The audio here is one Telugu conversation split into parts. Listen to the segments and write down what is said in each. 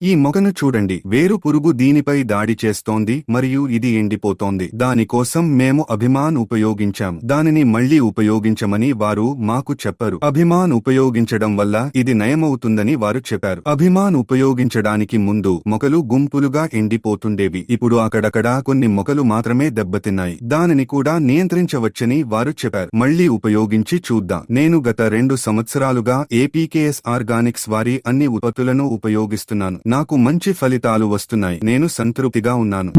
ఈ మొక్కను చూడండి, వేరు పురుగు దీనిపై దాడి చేస్తోంది మరియు ఇది ఎండిపోతోంది. దానికోసం మేము అభిమాన్ ఉపయోగించాం. దానిని మళ్లీ ఉపయోగించమని వారు మాకు చెప్పారు. అభిమాన్ ఉపయోగించడం వల్ల ఇది నయమవుతుందని వారు చెప్పారు. అభిమాన్ ఉపయోగించడానికి ముందు మొక్కలు గుంపులుగా ఎండిపోతుండేవి. ఇప్పుడు అక్కడక్కడా కొన్ని మొక్కలు మాత్రమే దెబ్బతిన్నాయి. దానిని కూడా నియంత్రించవచ్చని వారు చెప్పారు. మళ్లీ ఉపయోగించి చూద్దాం. నేను గత 2 సంవత్సరాలుగా ఏపీకేఎస్ ఆర్గానిక్స్ వారి అన్ని ఉత్పత్తులను ఉపయోగిస్తున్నాను. నాకు మంచి ఫలితాలు వస్తున్నాయి. నేను సంతృప్తిగా ఉన్నాను.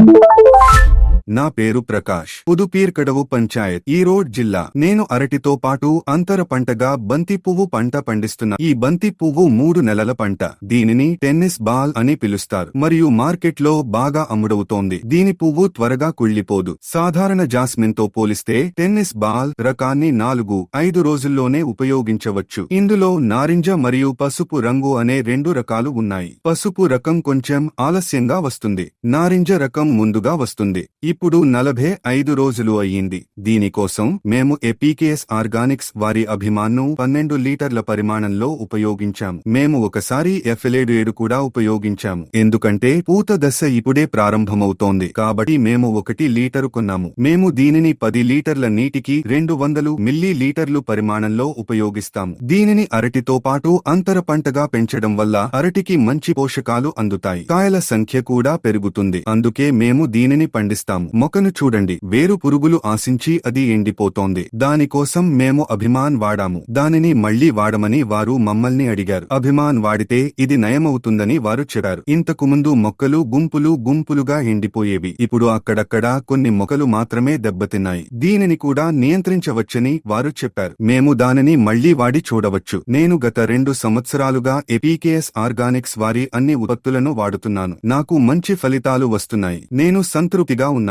నా పేరు ప్రకాష్. పుదుపీర్కడవు పంచాయత్, ఈరోడ్ జిల్లా. నేను అరటితో పాటు అంతర పంటగా బంతి పువ్వు పంట పండిస్తున్నా. ఈ బంతి పువ్వు 3 నెలల పంట. దీనిని టెన్నిస్ బాల్ అని పిలుస్తారు మరియు మార్కెట్లో బాగా అమ్ముడవుతోంది. దీని పువ్వు త్వరగా కుళ్ళిపోదు. సాధారణ జాస్మిన్ తో పోలిస్తే టెన్నిస్ బాల్ రకాన్ని 4-5 రోజుల్లోనే ఉపయోగించవచ్చు. ఇందులో నారింజ మరియు పసుపు రంగు అనే 2 రకాలు ఉన్నాయి. పసుపు రకం కొంచెం ఆలస్యంగా వస్తుంది. నారింజ రకం ముందుగా వస్తుంది. ఇప్పుడు 45 రోజులు అయ్యింది. దీనికోసం మేము ఏపీకేఎస్ ఆర్గానిక్స్ వారి అభిమాన్ను 12 లీటర్ల పరిమాణంలో ఉపయోగించాం. మేము ఒకసారి ఎఫ్ఎల్ఏడ్ 7 కూడా ఉపయోగించాము. ఎందుకంటే పూత దశ ఇప్పుడే ప్రారంభమవుతోంది కాబట్టి మేము 1 లీటరు కొన్నాము. మేము దీనిని 10 లీటర్ల నీటికి 200 మిల్లీలీటర్లు పరిమాణంలో ఉపయోగిస్తాము. దీనిని అరటితో పాటు అంతర పంటగా పెంచడం వల్ల అరటికి మంచి పోషకాలు అందుతాయి. కాయల సంఖ్య కూడా పెరుగుతుంది. అందుకే మేము దీనిని పండిస్తాము. మొక్కను చూడండి, వేరు పురుగులు ఆశించి అది ఎండిపోతోంది. దానికోసం మేము అభిమాన్ వాడాము. దానిని మళ్లీ వాడమని వారు మమ్మల్ని అడిగారు. అభిమాన్ వాడితే ఇది నయమవుతుందని వారు చెప్పారు. ఇంతకు ముందు మొక్కలు గుంపులుగా ఎండిపోయేవి. ఇప్పుడు అక్కడక్కడా కొన్ని మొక్కలు మాత్రమే దెబ్బతిన్నాయి. దీనిని కూడా నియంత్రించవచ్చని వారు చెప్పారు. మేము దానిని మళ్లీ వాడి చూడవచ్చు. నేను గత 2 సంవత్సరాలుగా ఏపీకేఎస్ ఆర్గానిక్స్ వారి అన్ని ఉత్పత్తులను వాడుతున్నాను. నాకు మంచి ఫలితాలు వస్తున్నాయి. నేను సంతృప్తిగా ఉన్నాను.